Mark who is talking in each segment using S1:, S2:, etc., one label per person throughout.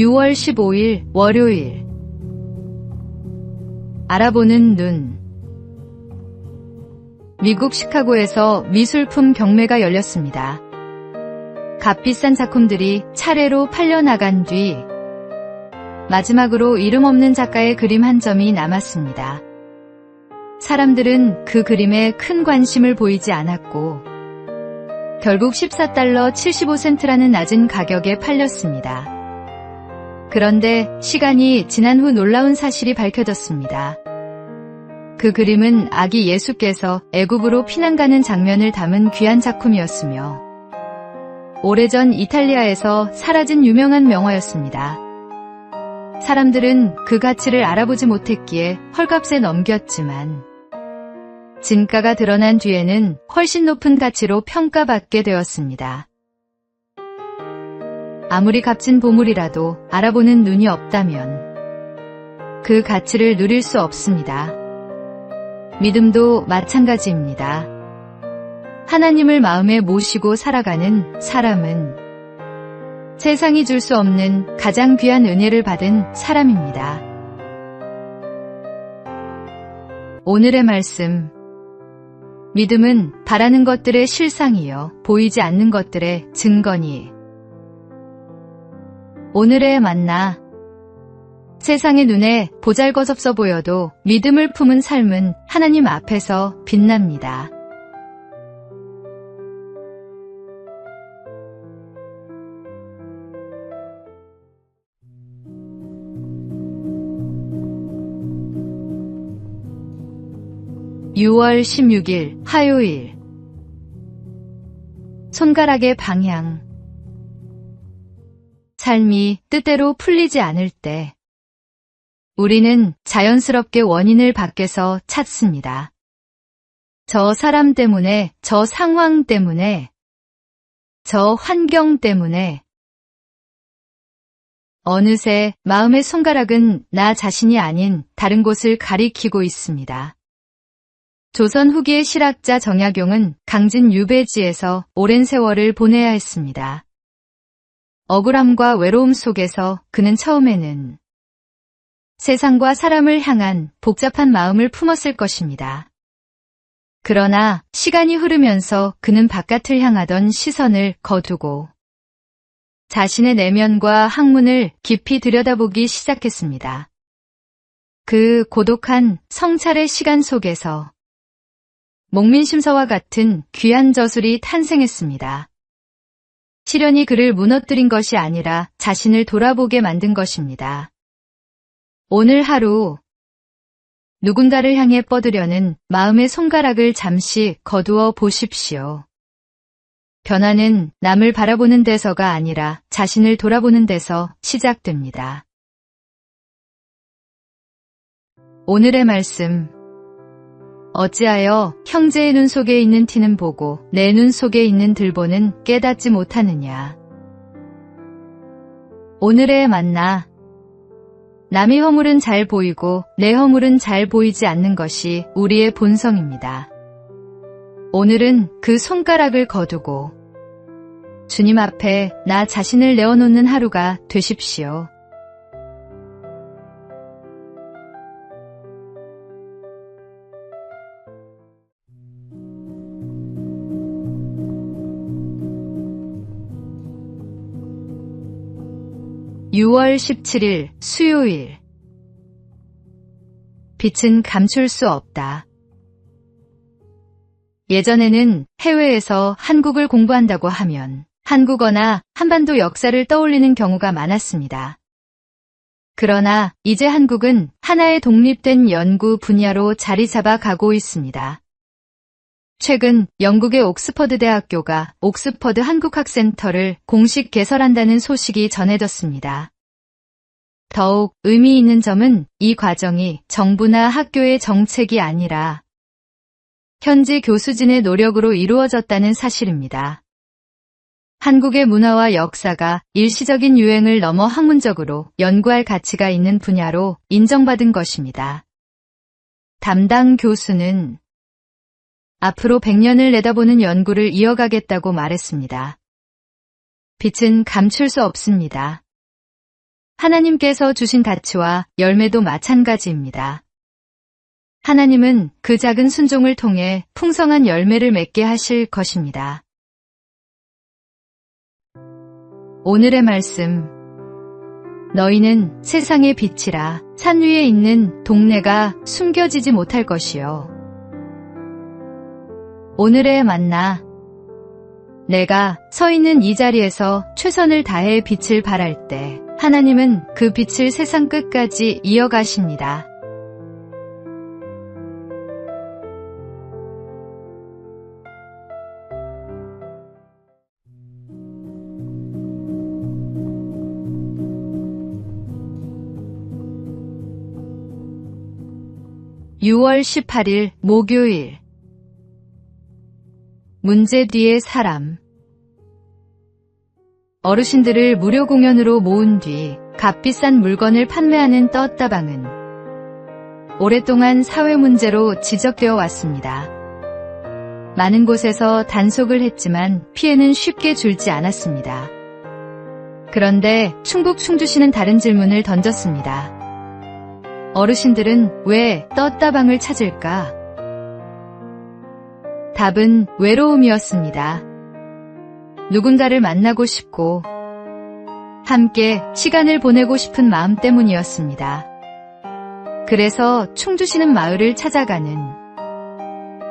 S1: 6월 15일 월요일. 알아보는 눈. 미국 시카고에서 미술품 경매가 열렸습니다. 값비싼 작품들이 차례로 팔려나간 뒤 마지막으로 이름 없는 작가의 그림 한 점이 남았습니다. 사람들은 그 그림에 큰 관심을 보이지 않았고 결국 $14 75센트라는 낮은 가격에 팔렸습니다. 그런데 시간이 지난 후 놀라운 사실이 밝혀졌습니다. 그 그림은 아기 예수께서 애굽으로 피난 가는 장면을 담은 귀한 작품이었으며 오래전 이탈리아에서 사라진 유명한 명화였습니다. 사람들은 그 가치를 알아보지 못했기에 헐값에 넘겼지만 진가가 드러난 뒤에는 훨씬 높은 가치로 평가받게 되었습니다. 아무리 값진 보물이라도 알아보는 눈이 없다면 그 가치를 누릴 수 없습니다. 믿음도 마찬가지입니다. 하나님을 마음에 모시고 살아가는 사람은 세상이 줄 수 없는 가장 귀한 은혜를 받은 사람입니다. 오늘의 말씀. 믿음은 바라는 것들의 실상이요 보이지 않는 것들의 증거니. 오늘의 만나. 세상의 눈에 보잘것없어 보여도 믿음을 품은 삶은 하나님 앞에서 빛납니다. (6월 16일) 화요일. 손가락의 방향. 삶이 뜻대로 풀리지 않을 때 우리는 자연스럽게 원인을 밖에서 찾습니다. 저 사람 때문에, 저 상황 때문에, 저 환경 때문에. 어느새 마음의 손가락은 나 자신이 아닌 다른 곳을 가리키고 있습니다. 조선 후기의 실학자 정약용은 강진 유배지에서 오랜 세월을 보내야 했습니다. 억울함과 외로움 속에서 그는 처음에는 세상과 사람을 향한 복잡한 마음을 품었을 것입니다. 그러나 시간이 흐르면서 그는 바깥을 향하던 시선을 거두고 자신의 내면과 학문을 깊이 들여다보기 시작했습니다. 그 고독한 성찰의 시간 속에서 목민심서와 같은 귀한 저술이 탄생했습니다. 시련이 그를 무너뜨린 것이 아니라 자신을 돌아보게 만든 것입니다. 오늘 하루 누군가를 향해 뻗으려는 마음의 손가락을 잠시 거두어 보십시오. 변화는 남을 바라보는 데서가 아니라 자신을 돌아보는 데서 시작됩니다. 오늘의 말씀. 어찌하여 형제의 눈 속에 있는 티는 보고 내 눈 속에 있는 들보는 깨닫지 못하느냐. 오늘의 만나. 남의 허물은 잘 보이고 내 허물은 잘 보이지 않는 것이 우리의 본성입니다. 오늘은 그 손가락을 거두고 주님 앞에 나 자신을 내어놓는 하루가 되십시오. (6월 17일) 수요일. 빛은 감출 수 없다. 예전에는 해외에서 한국을 공부한다고 하면 한국어나 한반도 역사를 떠올리는 경우가 많았습니다. 그러나 이제 한국은 하나의 독립된 연구 분야로 자리 잡아 가고 있습니다. 최근 영국의 옥스퍼드 대학교가 옥스퍼드 한국학센터를 공식 개설한다는 소식이 전해졌습니다. 더욱 의미 있는 점은 이 과정이 정부나 학교의 정책이 아니라 현지 교수진의 노력으로 이루어졌다는 사실입니다. 한국의 문화와 역사가 일시적인 유행을 넘어 학문적으로 연구할 가치가 있는 분야로 인정받은 것입니다. 담당 교수는 앞으로 100년을 내다보는 연구를 이어가겠다고 말했습니다. 빛은 감출 수 없습니다. 하나님께서 주신 가치와 열매도 마찬가지입니다. 하나님은 그 작은 순종을 통해 풍성한 열매를 맺게 하실 것입니다. 오늘의 말씀. 너희는 세상의 빛이라. 산 위에 있는 동네가 숨겨지지 못할 것이요. 오늘의 만나. 내가 서 있는 이 자리에서 최선을 다해 빛을 발할 때 하나님은 그 빛을 세상 끝까지 이어가십니다. (6월 18일) 목요일. 문제 뒤의 사람. 어르신들을 무료 공연으로 모은 뒤 값비싼 물건을 판매하는 떴다방은 오랫동안 사회 문제로 지적되어 왔습니다. 많은 곳에서 단속을 했지만 피해는 쉽게 줄지 않았습니다. 그런데 충북 충주시는 다른 질문을 던졌습니다. 어르신들은 왜 떴다방을 찾을까? 답은 외로움이었습니다. 누군가를 만나고 싶고 함께 시간을 보내고 싶은 마음 때문이었습니다. 그래서 충주시는 마을을 찾아가는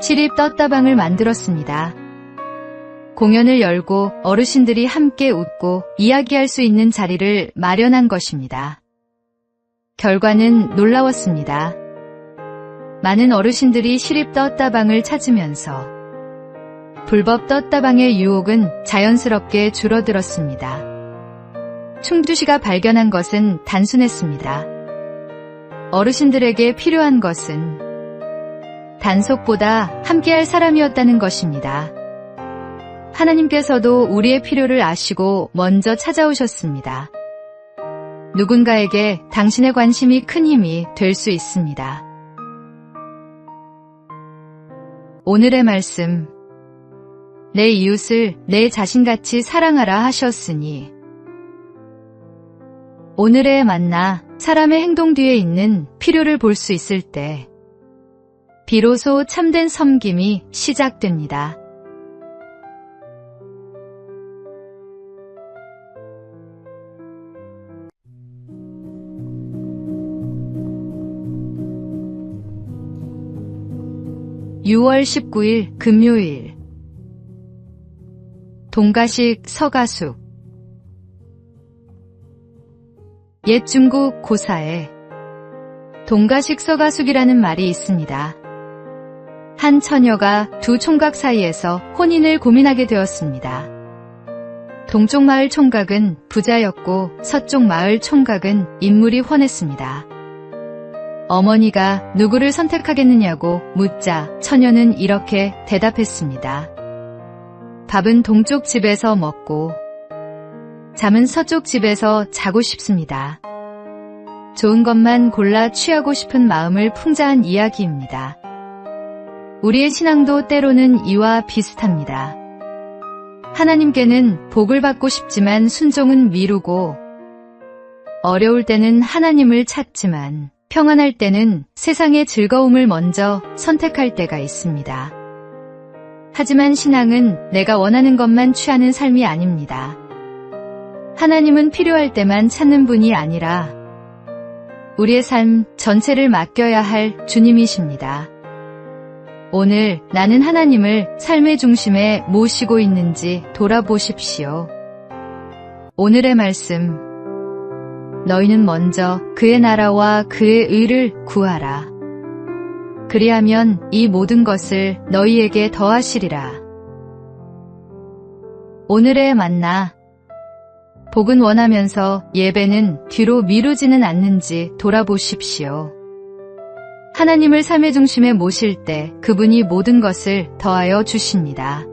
S1: 시립 떴다방을 만들었습니다. 공연을 열고 어르신들이 함께 웃고 이야기할 수 있는 자리를 마련한 것입니다. 결과는 놀라웠습니다. 많은 어르신들이 시립 떴다방을 찾으면서 불법 떴다방의 유혹은 자연스럽게 줄어들었습니다. 충주시가 발견한 것은 단순했습니다. 어르신들에게 필요한 것은 단속보다 함께할 사람이었다는 것입니다. 하나님께서도 우리의 필요를 아시고 먼저 찾아오셨습니다. 누군가에게 당신의 관심이 큰 힘이 될 수 있습니다. 오늘의 말씀. 내 이웃을 내 자신같이 사랑하라 하셨으니. 오늘의 만나. 사람의 행동 뒤에 있는 필요를 볼 수 있을 때 비로소 참된 섬김이 시작됩니다. (6월 19일) 금요일. 동가식 서가숙. 옛 중국 고사에 동가식 서가숙이라는 말이 있습니다. 한 처녀가 두 총각 사이에서 혼인을 고민하게 되었습니다. 동쪽 마을 총각은 부자였고 서쪽 마을 총각은 인물이 훤했습니다. 어머니가 누구를 선택하겠느냐고 묻자 처녀는 이렇게 대답했습니다. 밥은 동쪽 집에서 먹고 잠은 서쪽 집에서 자고 싶습니다. 좋은 것만 골라 취하고 싶은 마음을 풍자한 이야기입니다. 우리의 신앙도 때로는 이와 비슷합니다. 하나님께는 복을 받고 싶지만 순종은 미루고, 어려울 때는 하나님을 찾지만 평안할 때는 세상의 즐거움을 먼저 선택할 때가 있습니다. 하지만 신앙은 내가 원하는 것만 취하는 삶이 아닙니다. 하나님은 필요할 때만 찾는 분이 아니라 우리의 삶 전체를 맡겨야 할 주님이십니다. 오늘 나는 하나님을 삶의 중심에 모시고 있는지 돌아보십시오. 오늘의 말씀. 너희는 먼저 그의 나라와 그의 의를 구하라. 그리하면 이 모든 것을 너희에게 더하시리라. 오늘의 만나. 복은 원하면서 예배는 뒤로 미루지는 않는지 돌아보십시오. 하나님을 삶의 중심에 모실 때 그분이 모든 것을 더하여 주십니다.